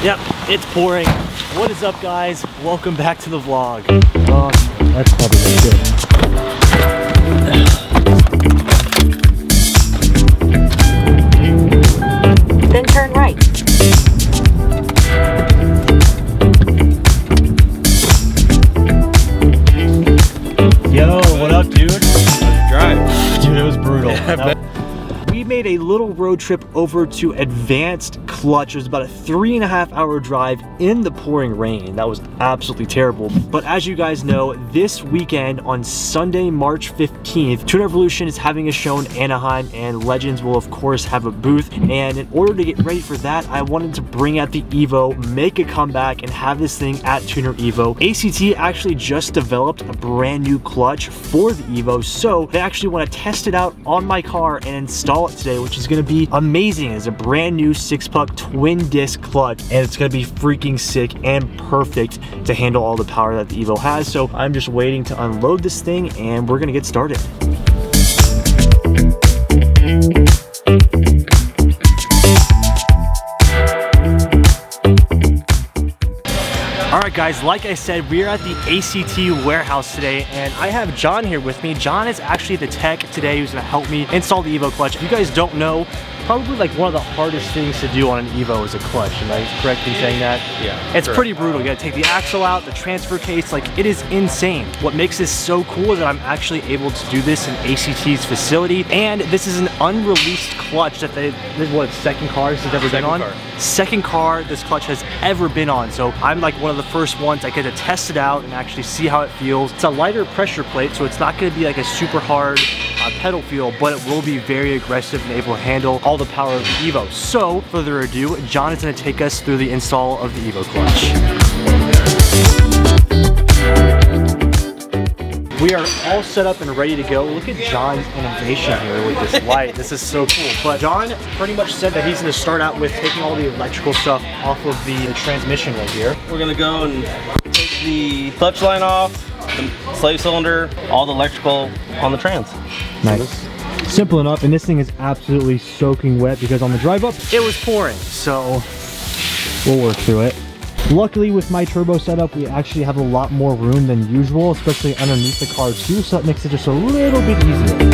Yep, it's pouring. What is up, guys? Welcome back to the vlog. That's probably good. Then turn right. Yo, what up, dude? Drive. Dude, it was brutal. Yeah, we made a little road trip over to Advanced Clutch. It was about a 3.5-hour drive in the pouring rain. That was absolutely terrible. But as you guys know, this weekend on Sunday, March 15th, Tuner Evolution is having a show in Anaheim, and Legends will of course have a booth. And in order to get ready for that, I wanted to bring out the Evo, make a comeback, and have this thing at Tuner Evo. ACT actually just developed a brand new clutch for the Evo, so they actually want to test it out on my car and install it today, which is going to be amazing. It's a brand new 6-puck twin disc clutch, and it's going to be freaking sick and perfect to handle all the power that the Evo has. So I'm just waiting to unload this thing and we're going to get started. Alright guys, like I said, we are at the ACT warehouse today, and I have John here with me. John is actually the tech today who's going to help me install the Evo clutch. If you guys don't know, probably like one of the hardest things to do on an Evo is a clutch. Am I correct in saying that? Yeah. It's pretty brutal. You gotta take the axle out, the transfer case, like it is insane. What makes this so cool is that I'm actually able to do this in ACT's facility, and this is an unreleased clutch that this is what, second car this has ever been on? Second car this clutch has ever been on. So I'm like one of the first ones I get to test it out and actually see how it feels. It's a lighter pressure plate, so it's not gonna be like a super hard pedal feel, but it will be very aggressive and able to handle all the power of the Evo. So, further ado, John is going to take us through the install of the Evo clutch. We are all set up and ready to go. Look at John's innovation here with this light. This is so cool. But John pretty much said that he's going to start out with taking all the electrical stuff off of the transmission right here. We're going to go and take the clutch line off, the slave cylinder, all the electrical on the trans. Nice. Simple enough, and this thing is absolutely soaking wet because on the drive up, it was pouring, so we'll work through it. Luckily with my turbo setup, we actually have a lot more room than usual, especially underneath the car too, so that makes it just a little bit easier.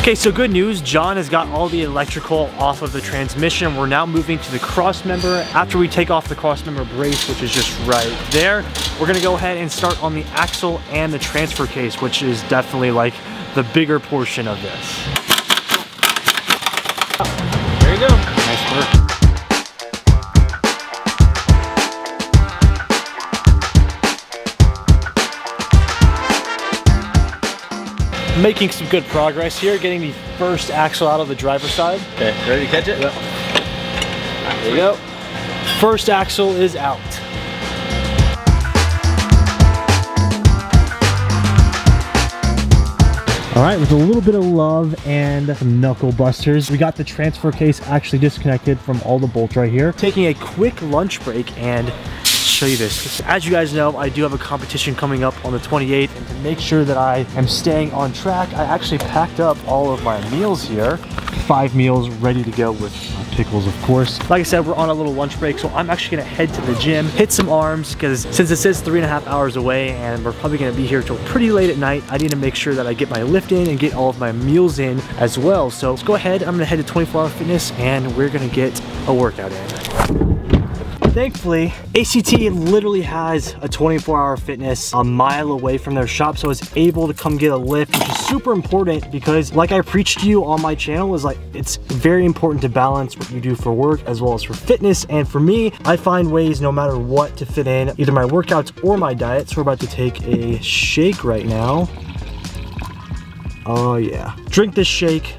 Okay, so good news, John has got all the electrical off of the transmission. We're now moving to the cross member. After we take off the cross member brace, which is just right there, we're gonna go ahead and start on the axle and the transfer case, which is definitely like the bigger portion of this. There you go. Nice work. Making some good progress here, getting the first axle out of the driver's side. Okay, ready to catch it? Yep. There you go. First axle is out. All right, with a little bit of love and some knuckle busters, we got the transfer case actually disconnected from all the bolts right here. Taking a quick lunch break and show you this. As you guys know, I do have a competition coming up on the 28th, and to make sure that I am staying on track, I actually packed up all of my meals here. 5 meals ready to go with pickles, of course. Like I said, we're on a little lunch break, so I'm actually gonna head to the gym, hit some arms, because since this is 3.5 hours away and we're probably gonna be here till pretty late at night, I need to make sure that I get my lift in and get all of my meals in as well. So let's go ahead, I'm gonna head to 24 Hour Fitness and we're gonna get a workout in. Thankfully, ACT literally has a 24-hour fitness a mile away from their shop, so I was able to come get a lift, which is super important because, like I preached to you on my channel, is like it's very important to balance what you do for work as well as for fitness. And for me, I find ways no matter what to fit in either my workouts or my diet. So we're about to take a shake right now. Oh yeah, drink this shake.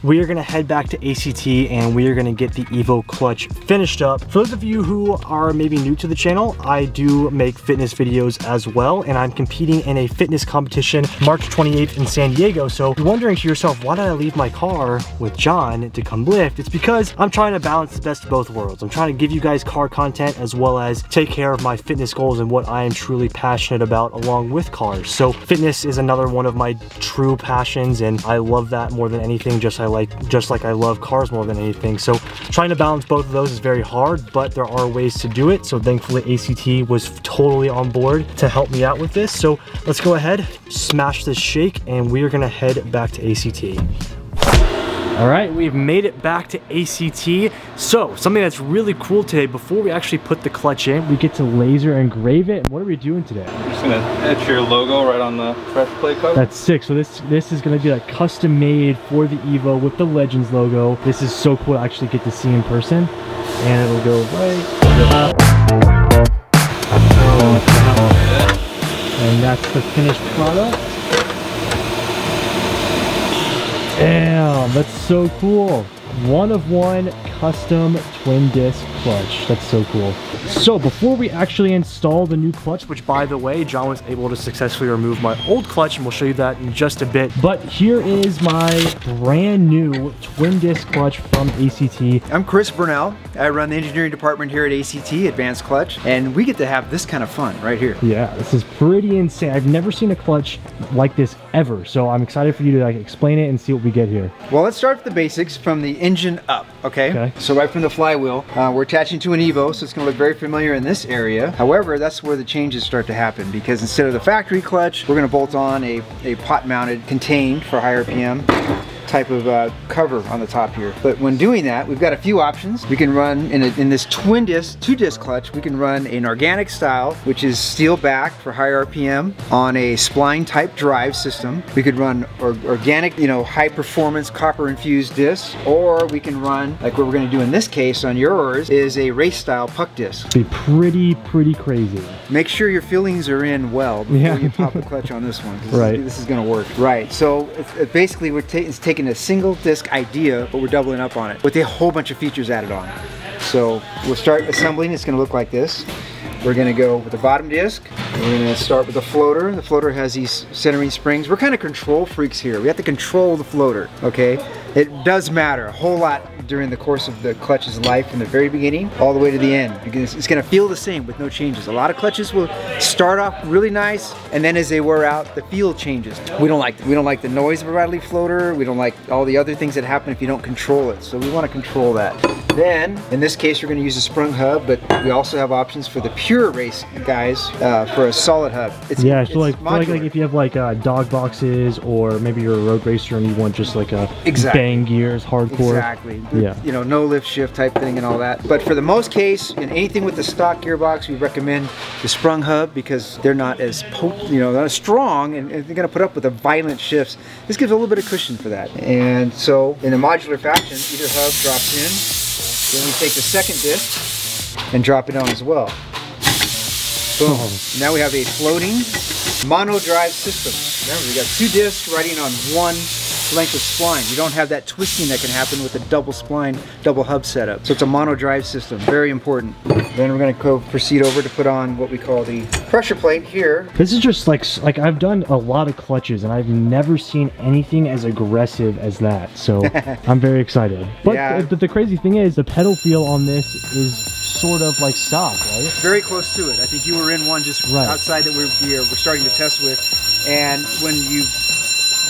We are gonna head back to ACT and we are gonna get the Evo clutch finished up. For those of you who are maybe new to the channel, I do make fitness videos as well, and I'm competing in a fitness competition March 28th in San Diego. So you're wondering to yourself, why did I leave my car with John to come lift? It's because I'm trying to balance the best of both worlds. I'm trying to give you guys car content as well as take care of my fitness goals and what I am truly passionate about along with cars. So fitness is another one of my true passions, and I love that more than anything. Just I just like I love cars more than anything. So trying to balance both of those is very hard, but there are ways to do it. So thankfully ACT was totally on board to help me out with this. So let's go ahead, smash this shake, and we are gonna head back to ACT. All right, we've made it back to ACT. So something that's really cool today, before we actually put the clutch in, we get to laser engrave it. And what are we doing today? I'm just gonna etch your logo right on the press plate cover. That's sick. So this is gonna be like custom made for the Evo with the Legends logo. This is so cool to actually get to see in person. And it'll go right. And that's the finished product. Damn, that's so cool. One of one custom twin disc clutch. That's so cool. So before we actually install the new clutch, which by the way, John was able to successfully remove my old clutch, and we'll show you that in just a bit. But here is my brand new twin disc clutch from ACT. I'm Chris Burnell. I run the engineering department here at ACT, Advanced Clutch, and we get to have this kind of fun right here. Yeah, this is pretty insane. I've never seen a clutch like this ever, so I'm excited for you to like explain it and see what we get here. Well, let's start with the basics from the engine up, okay? So right from the flywheel, we're attaching to an Evo, so it's going to look very familiar in this area. However, that's where the changes start to happen, because instead of the factory clutch, we're going to bolt on a pot-mounted, contained for high RPM type of cover on the top here. But when doing that, we've got a few options. We can run in this twin disc, 2-disc clutch, we can run an organic style, which is steel back for high RPM on a spline type drive system. We could run organic, you know, high performance copper infused discs, or we can run, like what we're gonna do in this case on yours, is a race style puck disc. Be pretty crazy. Make sure your fillings are in well before you pop the clutch on this one. Right. This is gonna work. Right, so it basically it's taking a single disc idea, but we're doubling up on it with a whole bunch of features added on. So we'll start assembling. It's going to look like this. We're going to go with the bottom disc. We're going to start with the floater. The floater has these centering springs. We're kind of control freaks here. We have to control the floater, okay? It does matter a whole lot during the course of the clutch's life from the very beginning all the way to the end, because it's going to feel the same with no changes. A lot of clutches will start off really nice, and then as they wear out, the feel changes. We don't like the noise of a rattly floater. We don't like all the other things that happen if you don't control it. So we want to control that. Then, in this case, you're going to use a sprung hub, but we also have options for the pure race guys for a solid hub. Yeah, I feel like if you have like dog boxes, or maybe you're a road racer and you want just like a bang gears, hardcore. Exactly. Yeah. You know, no lift shift type thing and all that. But for the most case, in anything with the stock gearbox, we recommend the sprung hub, because they're not as potent, you know, not as strong, and they're going to put up with the violent shifts. This gives a little bit of cushion for that. And so, in a modular fashion, either hub drops in. Then we take the second disc and drop it on as well. Boom. Now we have a floating mono drive system. Remember, we got 2 discs riding on 1 length of spline. You don't have that twisting that can happen with a double spline, double hub setup. So it's a mono drive system, very important. Then we're going to proceed over to put on what we call the pressure plate here. This is just like I've done a lot of clutches, and I've never seen anything as aggressive as that. So I'm very excited. But the crazy thing is, the pedal feel on this is sort of like stock, right? Very close to it. I think you were in one just outside that we're starting to test with, and when you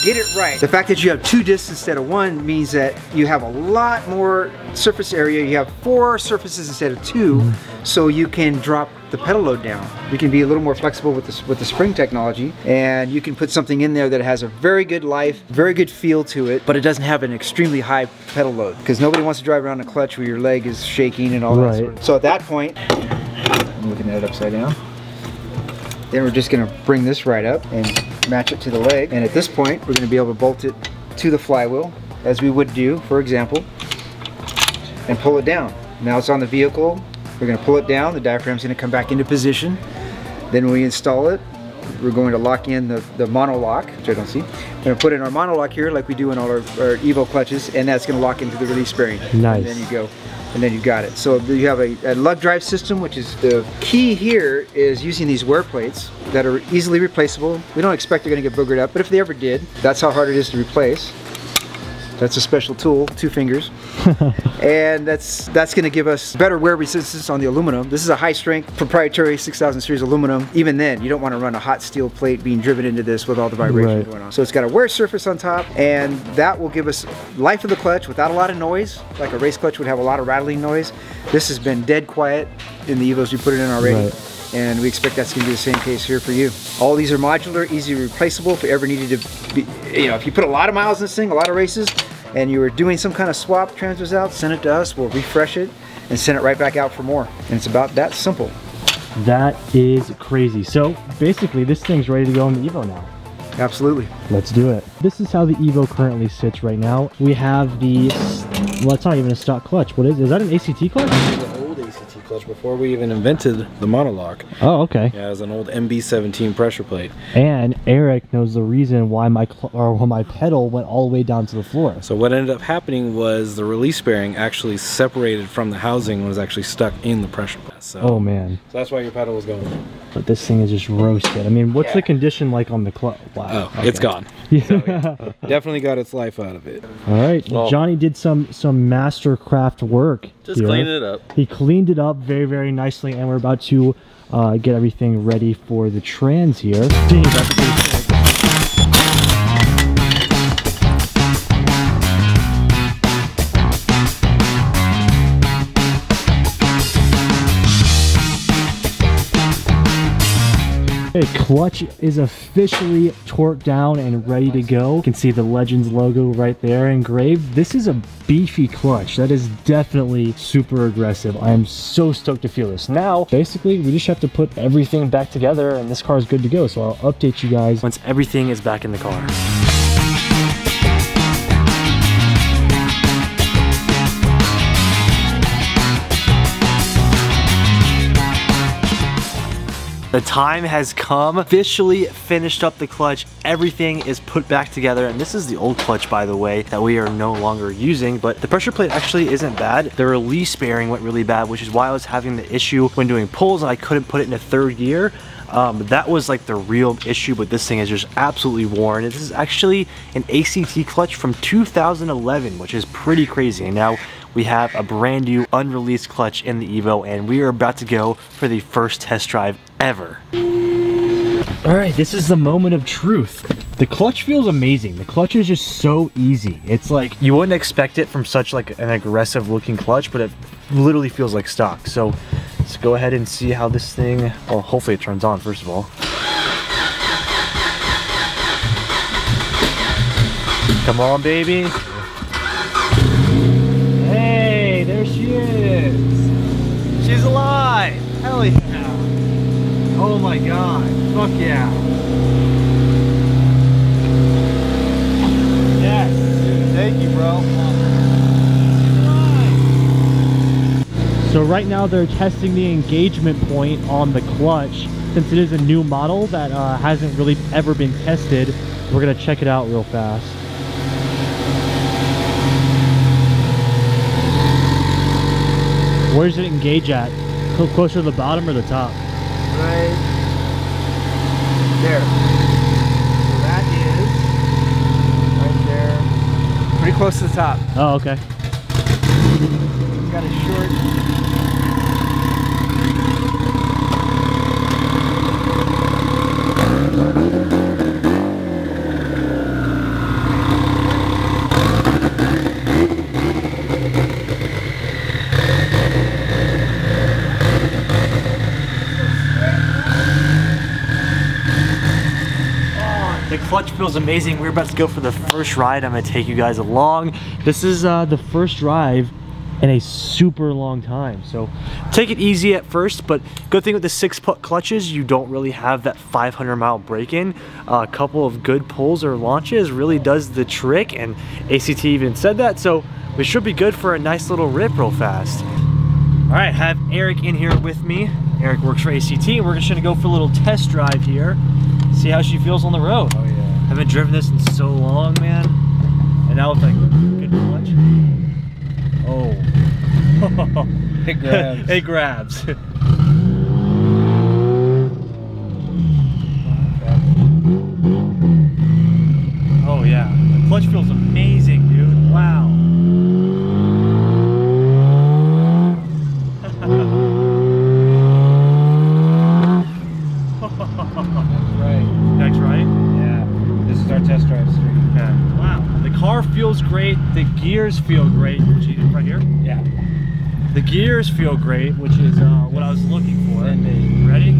get it right, the fact that you have 2 discs instead of 1 means that you have a lot more surface area. You have 4 surfaces instead of 2, so you can drop the pedal load down. We can be a little more flexible with the spring technology, and you can put something in there that has a very good life, very good feel to it, but it doesn't have an extremely high pedal load, because nobody wants to drive around a clutch where your leg is shaking and all that sort of. So at that point, I'm looking at it upside down. Then we're just going to bring this right up and match it to the leg, and at this point we're going to be able to bolt it to the flywheel as we would do, for example, and pull it down. Now it's on the vehicle. We're going to pull it down. The diaphragm's going to come back into position. Then when we install it, we're going to lock in the monolock, which I don't see. We're going to put in our monolock here like we do in all our Evo clutches, and that's going to lock into the release bearing. Nice. And then you go. And then you got it. So you have a lug drive system, which is the key here is using these wear plates that are easily replaceable. We don't expect they're going to get boogered up, but if they ever did, that's how hard it is to replace. That's a special tool, 2 fingers. And that's going to give us better wear resistance on the aluminum. This is a high strength proprietary 6000 series aluminum. Even then, you don't want to run a hot steel plate being driven into this with all the vibration going on. So it's got a wear surface on top, and that will give us life of the clutch without a lot of noise. Like a race clutch would have a lot of rattling noise. This has been dead quiet in the Evos we put it in already. And we expect that's going to be the same case here for you. All these are modular, easy replaceable if you ever needed to be, you know, if you put a lot of miles in this thing, a lot of races, and you were doing some kind of swap, transfers out, send it to us, we'll refresh it and send it right back out for more. And it's about that simple. That is crazy. So basically this thing's ready to go in the Evo now. Absolutely. Let's do it. This is how the Evo currently sits right now. We have the, well, it's not even a stock clutch. What is that an ACT clutch? The old ACT clutch before we even invented the monolock. Oh, okay. Yeah, it was an old MB17 pressure plate. And Eric knows the reason why my pedal went all the way down to the floor. So what ended up happening was the release bearing actually separated from the housing and was actually stuck in the pressure plate. So, oh man. So that's why your pedal was going. But this thing is just roasted. I mean, what's the condition like on the clutch? Wow. Oh, okay. It's gone. So, yeah, definitely got its life out of it. All right. Well, Johnny did some mastercraft work. Just cleaning it up. He cleaned it up very, very nicely, and we're about to get everything ready for the trans here. Okay, clutch is officially torqued down and ready to go. You can see the Legends logo right there engraved. This is a beefy clutch. That is definitely super aggressive. I am so stoked to feel this. Now, basically, we just have to put everything back together and this car is good to go. So I'll update you guys once everything is back in the car. The time has come. Officially finished up the clutch. Everything is put back together. And this is the old clutch, by the way, that we are no longer using. But the pressure plate actually isn't bad. The release bearing went really bad, which is why I was having the issue when doing pulls and I couldn't put it into third gear. That was like the real issue, but this thing is just absolutely worn. This is actually an ACT clutch from 2011, which is pretty crazy. And now we have a brand new unreleased clutch in the Evo, and we are about to go for the first test drive ever. All right, this is the moment of truth. The clutch feels amazing. The clutch is just so easy. It's like, you wouldn't expect it from such like an aggressive looking clutch, but it literally feels like stock. So let's go ahead and see how this thing, well, hopefully it turns on first of all. Come on, baby. Hey, there she is. She's alive. Hell yeah. Oh my god. Fuck yeah. Yes. Thank you, bro. So right now they're testing the engagement point on the clutch. Since it is a new model that hasn't really ever been tested, we're gonna check it out real fast. Where does it engage at? Closer to the bottom or the top? Right there. So that is right there. Pretty close to the top. Oh, okay. Got a short. The clutch feels amazing. We're about to go for the first ride. I'm gonna take you guys along. This is the first drive in a super long time. So take it easy at first, but good thing with the 6-putt clutches, you don't really have that 500-mile break-in. A couple of good pulls or launches really does the trick, and ACT even said that, so we should be good for a nice little rip real fast. All right, have Eric in here with me. Eric works for ACT. We're just gonna go for a little test drive here. See how she feels on the road. Oh yeah. Haven't driven this in so long, man. And now with like good clutch. Oh. It grabs. It grabs. Oh yeah. The clutch feels amazing, dude. Wow. gears feel great, which is right here. Yeah. The gears feel great, which is what I was looking for. Ready?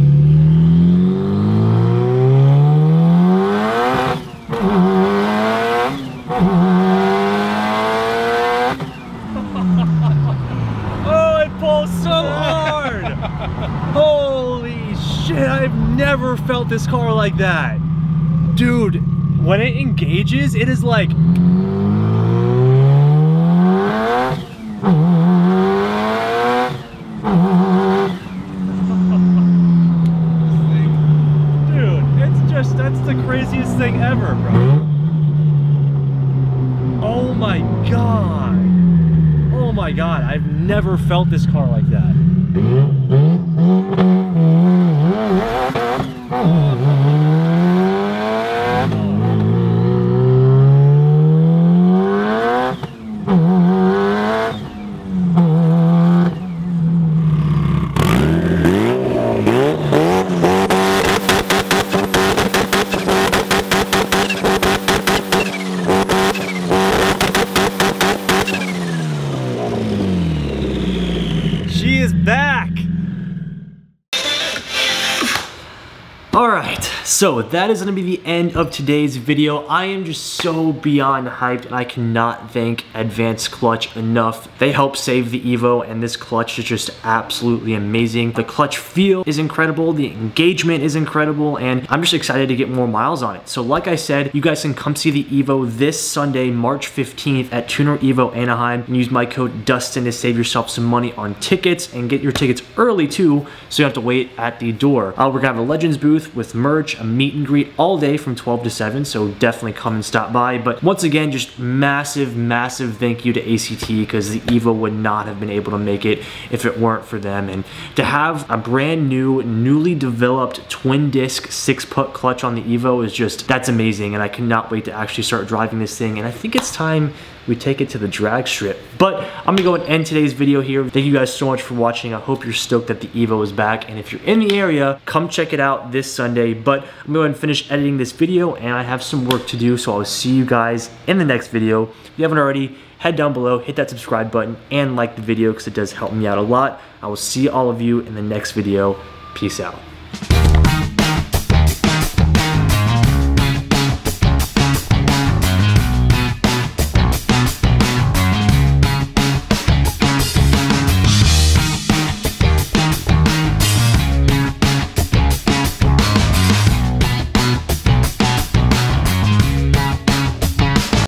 Oh, it pulls so hard! Holy shit, I've never felt this car like that. Dude, when it engages, it is like... That's the craziest thing ever, bro. Oh my god. Oh my god, I've never felt this car like that. She is back! Alright, so that is going to be the end of today's video. I am just so beyond hyped and I cannot thank Advanced Clutch enough. They helped save the Evo and this clutch is just absolutely amazing. The clutch feel is incredible, the engagement is incredible, and I'm just excited to get more miles on it. So like I said, you guys can come see the Evo this Sunday, March 15th at Tuner Evo Anaheim and use my code Dustin to save yourself some money on tickets and get your tickets early too, so you don't have to wait at the door. We're gonna have a Legends booth with merch, a meet and greet all day from 12 to 7, so definitely come and stop by. But once again, just massive thank you to ACT, because the Evo would not have been able to make it if it weren't for them. And to have a brand new, newly developed twin disc 6-put clutch on the Evo is just, that's amazing, and I cannot wait to actually start driving this thing. And I think it's time we take it to the drag strip. But I'm gonna go and end today's video here. Thank you guys so much for watching. I hope you're stoked that the Evo is back, and if you're in the area, come check it out this Sunday. But I'm gonna go ahead and finish editing this video, and I have some work to do, so I'll see you guys in the next video. If you haven't already, head down below, hit that subscribe button, and like the video because it does help me out a lot. I will see all of you in the next video. Peace out.